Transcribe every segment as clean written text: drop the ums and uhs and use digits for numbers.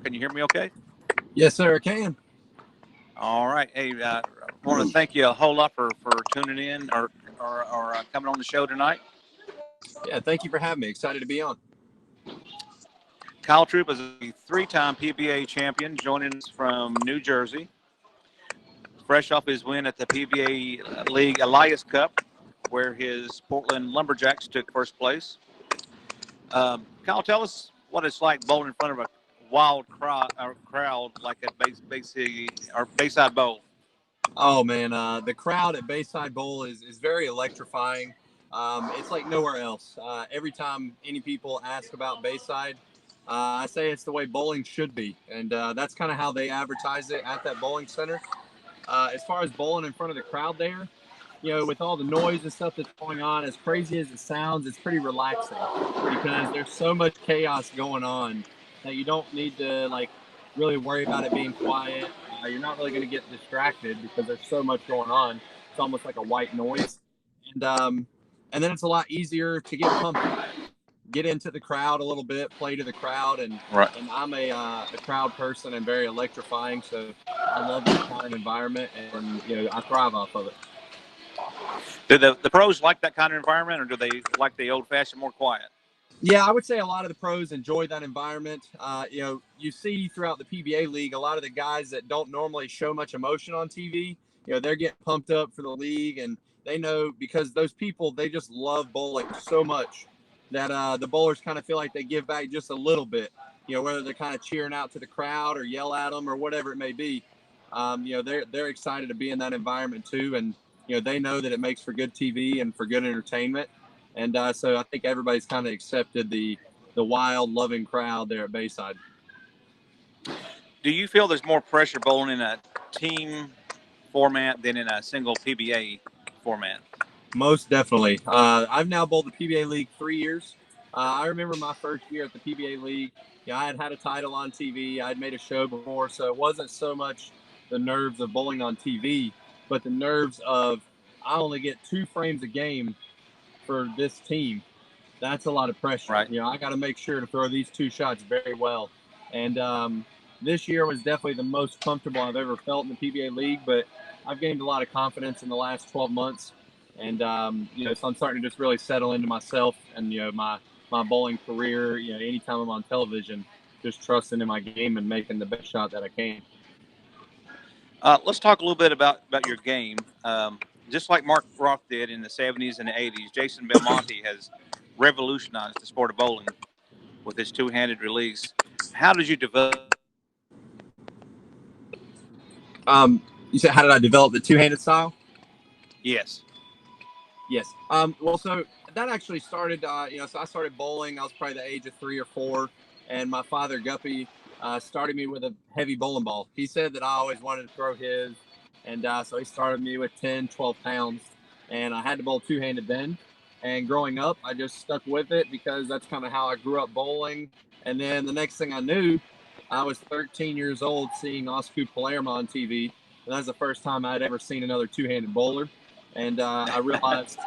Can you hear me okay? Yes, sir, I can. All right. Hey, I want to thank you a whole lot for tuning in or coming on the show tonight. Yeah, thank you for having me. Excited to be on. Kyle Troup is a three-time PBA champion joining us from New Jersey, fresh off his win at the PBA League Elias Cup, where his Portland Lumberjacks took first place. Kyle, tell us what it's like bowling in front of a wild crowd like at Bayside Bowl. Oh man, the crowd at Bayside Bowl is very electrifying. It's like nowhere else. Every time any people ask about Bayside, I say it's the way bowling should be, and that's kind of how they advertise it at that bowling center. As far as bowling in front of the crowd there, with all the noise and stuff that's going on, as crazy as it sounds, it's pretty relaxing because there's so much chaos going on that you don't need to really worry about it being quiet. You're not really going to get distracted because there's so much going on. It's almost like a white noise, and then it's a lot easier to get pumped up, get into the crowd a little bit, play to the crowd, and Right. and I'm a crowd person and very electrifying, so I love that kind of environment, and I thrive off of it. Do the pros like that kind of environment, or do they like the old-fashioned, more quiet? Yeah, I would say a lot of the pros enjoy that environment. You see throughout the PBA league, a lot of the guys that don't normally show much emotion on TV, they're getting pumped up for the league, and they know because those people, they just love bowling so much that the bowlers kind of feel like they give back just a little bit, whether they're kind of cheering out to the crowd or yell at them or whatever it may be. They're excited to be in that environment too. And, they know that it makes for good TV and for good entertainment. And so I think everybody's kind of accepted the wild, loving crowd there at Bayside. Do you feel there's more pressure bowling in a team format than in a single PBA format? Most definitely. I've now bowled the PBA League 3 years. I remember my first year at the PBA League. I had a title on TV. I'd made a show before, so it wasn't so much the nerves of bowling on TV, but the nerves of I only get 2 frames a game for this team. That's a lot of pressure. Right. I got to make sure to throw these 2 shots very well. And this year was definitely the most comfortable I've ever felt in the PBA League, but I've gained a lot of confidence in the last 12 months. And, so I'm starting to just really settle into myself and, my bowling career, anytime I'm on television, just trusting in my game and making the best shot that I can. Let's talk a little bit about your game. Just like Mark Roth did in the 70s and the 80s, Jason Belmonte has revolutionized the sport of bowling with his two-handed release. How did you develop? You said, how did I develop the two-handed style? Yes. Well, so that actually started, so I started bowling. I was probably the age of 3 or 4, and my father, Guppy, started me with a heavy bowling ball. He said that I always wanted to throw his, and so he started me with 10, 12 pounds, and I had to bowl two-handed then. And growing up, I just stuck with it because that's kind of how I grew up bowling. And then the next thing I knew, I was 13 years old seeing Oscar Palermo on TV. And that's the first time I'd ever seen another two-handed bowler. And I realized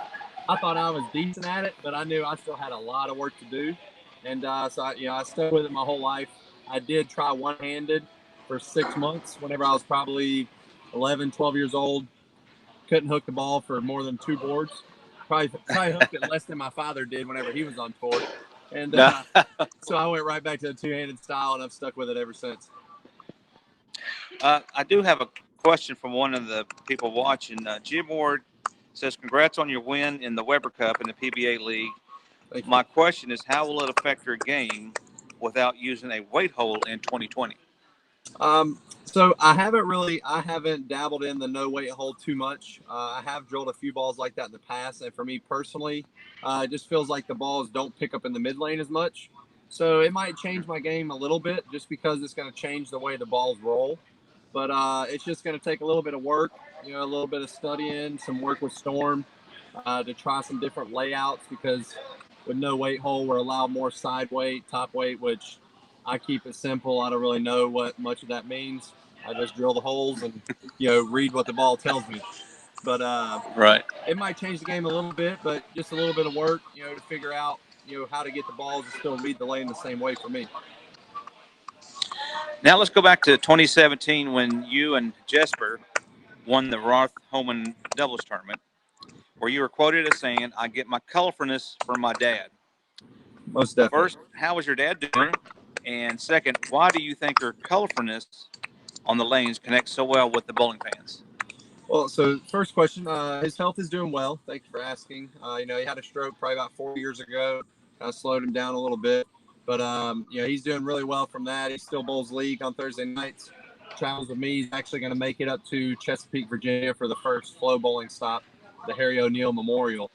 I thought I was decent at it, but I knew I still had a lot of work to do. And so I stuck with it my whole life. I did try one-handed for 6 months whenever I was probably 11, 12 years old. Couldn't hook the ball for more than 2 boards. Probably hooked it less than my father did whenever he was on tour. And so I went right back to the two-handed style, and I've stuck with it ever since. I do have a question from one of the people watching. Jim Ward says, congrats on your win in the Weber Cup in the PBA League. My question is, how will it affect your game without using a weight hole in 2020? So I haven't dabbled in the no weight hole too much. I have drilled a few balls like that in the past. And for me personally, it just feels like the balls don't pick up in the mid lane as much. So it might change my game a little bit just because it's going to change the way the balls roll. But it's just going to take a little bit of work, a little bit of studying, some work with Storm to try some different layouts because with no weight hole, we're allowed more side weight, top weight, which I keep it simple. I don't really know what much of that means. I just drill the holes and, read what the ball tells me. But right, it might change the game a little bit, but just a little bit of work, to figure out, how to get the balls and still read the lane the same way for me. Now let's go back to 2017 when you and Jesper won the Roth Homan doubles tournament, where you were quoted as saying, "I get my colorfulness from my dad." Most definitely. First, how was your dad doing? And second, why do you think your colorfulness on the lanes connects so well with the bowling fans? Well, so first question, his health is doing well. Thank you for asking. He had a stroke probably about 4 years ago. Kind of slowed him down a little bit, but he's doing really well from that. He still bowls league on Thursday nights. Travels with me. He's actually going to make it up to Chesapeake, Virginia for the first flow bowling stop, the Harry O'Neill Memorial.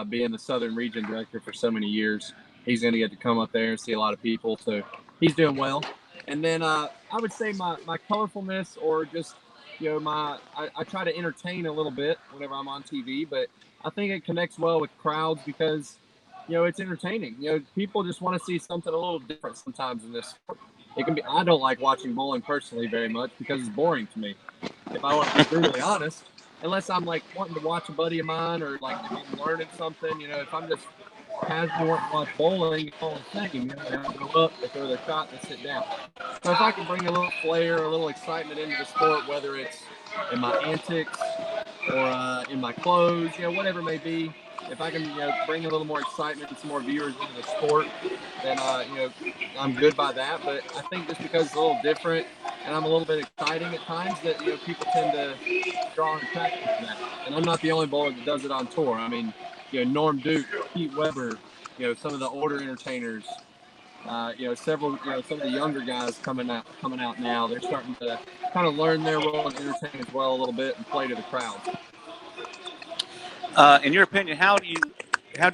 Being the Southern Region Director for so many years, he's going to get to come up there and see a lot of people. So he's doing well. And then I would say my colorfulness, or just I try to entertain a little bit whenever I'm on TV, but I think it connects well with crowds because it's entertaining. People just want to see something a little different sometimes in this sport. It can be. I don't like watching bowling personally very much because it's boring to me. If I want to be brutally honest, unless I'm like wanting to watch a buddy of mine, or like if I'm learning something, if I'm just casually wanting to watch bowling, it's all the same. They go up, they throw their shot, they sit down. So if I can bring a little flair, a little excitement into the sport, whether it's in my antics or in my clothes, whatever it may be, if I can bring a little more excitement and some more viewers into the sport, then I'm good by that. But I think just because it's a little different and I'm a little bit exciting at times, that people tend to draw and attraction to that. And I'm not the only bowler that does it on tour. I mean, Norm Duke, Pete Weber, some of the older entertainers, several, some of the younger guys coming out now. They're starting to kind of learn their role and entertain as well a little bit and play to the crowds. In your opinion, how do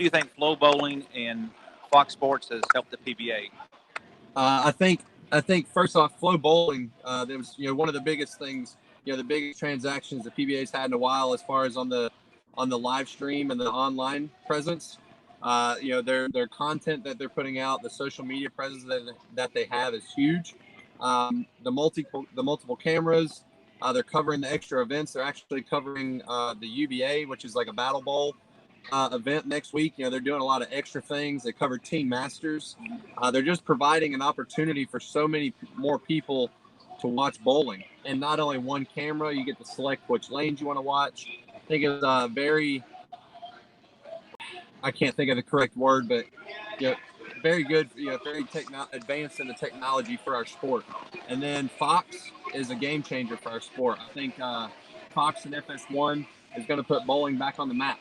you think flow bowling and Fox Sports has helped the PBA? I think first off, flow bowling. There was one of the biggest things, the biggest transactions the PBA's had in a while, as far as on the live stream and the online presence. Their content that they're putting out, the social media presence that they have is huge. The multiple cameras. They're covering the extra events. They're actually covering the UBA, which is like a battle bowl event next week. They're doing a lot of extra things. They cover Teen Masters. They're just providing an opportunity for so many more people to watch bowling. And not only one camera, you get to select which lanes you want to watch. I think it's I can't think of the correct word, but very good, very advanced in the technology for our sport. And then Fox is a game changer for our sport. I think Fox and FS1 is going to put bowling back on the map.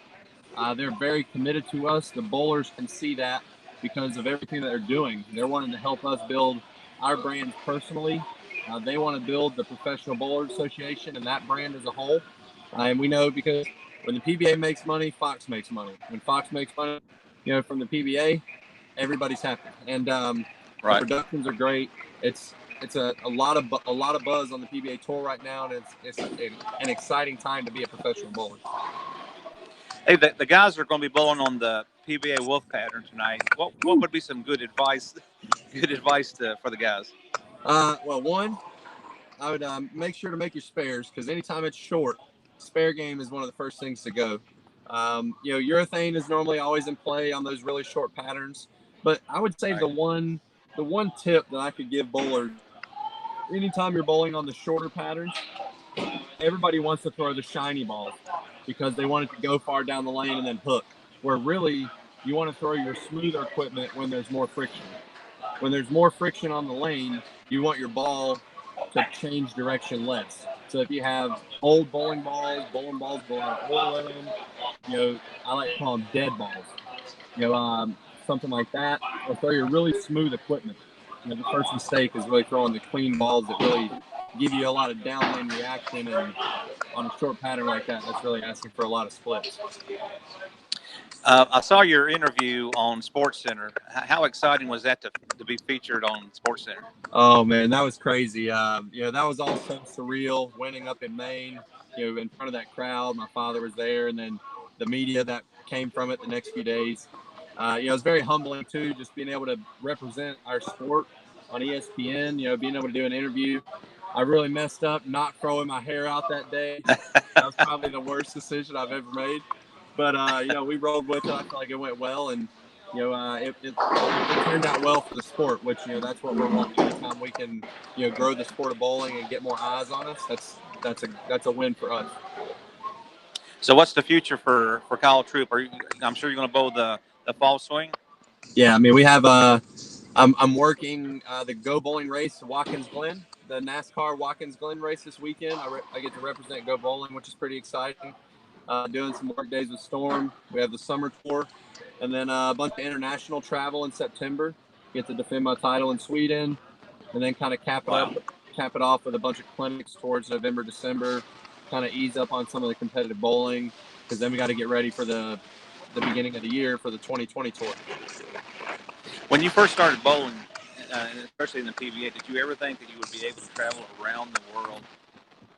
They're very committed to us. The bowlers can see that because of everything that they're doing. They're wanting to help us build our brand personally. They want to build the Professional Bowlers Association and that brand as a whole. And we know because when the PBA makes money, Fox makes money. When Fox makes money, from the PBA, everybody's happy. And the productions are great. It's a lot of buzz on the PBA tour right now, and it's an exciting time to be a professional bowler. Hey, the guys are going to be bowling on the PBA Wolf pattern tonight. What would be some good advice for the guys? Well, one, I would make sure to make your spares, because anytime it's short, spare game is one of the first things to go. Urethane is normally always in play on those really short patterns, but I would say the one tip that I could give bowlers, anytime you're bowling on the shorter patterns, everybody wants to throw the shiny balls because they want it to go far down the lane and then hook, where really you want to throw your smoother equipment when there's more friction. When there's more friction on the lane, you want your ball to change direction less. So if you have old bowling balls with a lot of oil in them, I like to call them dead balls. Something like that, or throw your really smooth equipment. The first mistake is really throwing the clean balls that really give you a lot of downlane reaction, and on a short pattern like that, that's really asking for a lot of splits. I saw your interview on SportsCenter. How exciting was that to be featured on SportsCenter? Oh man, that was crazy. That was all so surreal. Winning up in Maine, in front of that crowd. My father was there, and then the media that came from it the next few days. It was very humbling too, just being able to represent our sport on ESPN. Being able to do an interview. I really messed up not throwing my hair out that day. That was probably the worst decision I've ever made. But we rolled with it. I feel like it went well, and it turned out well for the sport, which, that's what we're wanting. Anytime we can, grow the sport of bowling and get more eyes on us, that's a win for us. So what's the future for Kyle Troup? I'm sure you're going to bowl the fall swing. Yeah, I mean, we have I'm working the Go Bowling race, Watkins Glen, the NASCAR Watkins Glen race this weekend. I get to represent Go Bowling, which is pretty exciting. Doing some work days with Storm. We have the summer tour, and then a bunch of international travel in September. Get to defend my title in Sweden, and then kind of cap it off with a bunch of clinics towards November, December. Kind of ease up on some of the competitive bowling, because then we got to get ready for the beginning of the year for the 2020 tour. When you first started bowling, especially in the PBA, did you ever think that you would be able to travel around the world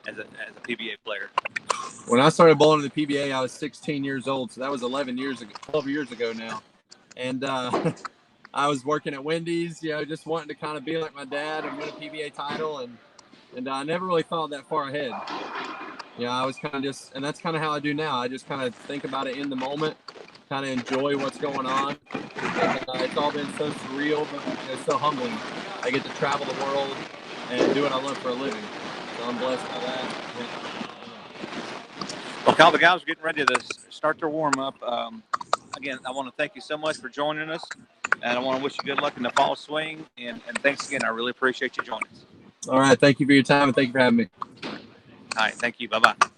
as a PBA player? When I started bowling in the PBA, I was 16 years old, so that was 12 years ago now. And I was working at Wendy's, just wanting to kind of be like my dad and win a PBA title, and I never really thought that far ahead. I was kind of and that's kind of how I do now. I just kind of think about it in the moment, kind of enjoy what's going on. And, it's all been so surreal, but it's so humbling. I get to travel the world and do what I love for a living. So I'm blessed by that. Well, Kyle, the guys are getting ready to start their warm-up. Again, I want to thank you so much for joining us, and I want to wish you good luck in the fall swing. And thanks again. I really appreciate you joining us. All right. Thank you for your time, and thank you for having me. All right. Thank you. Bye-bye.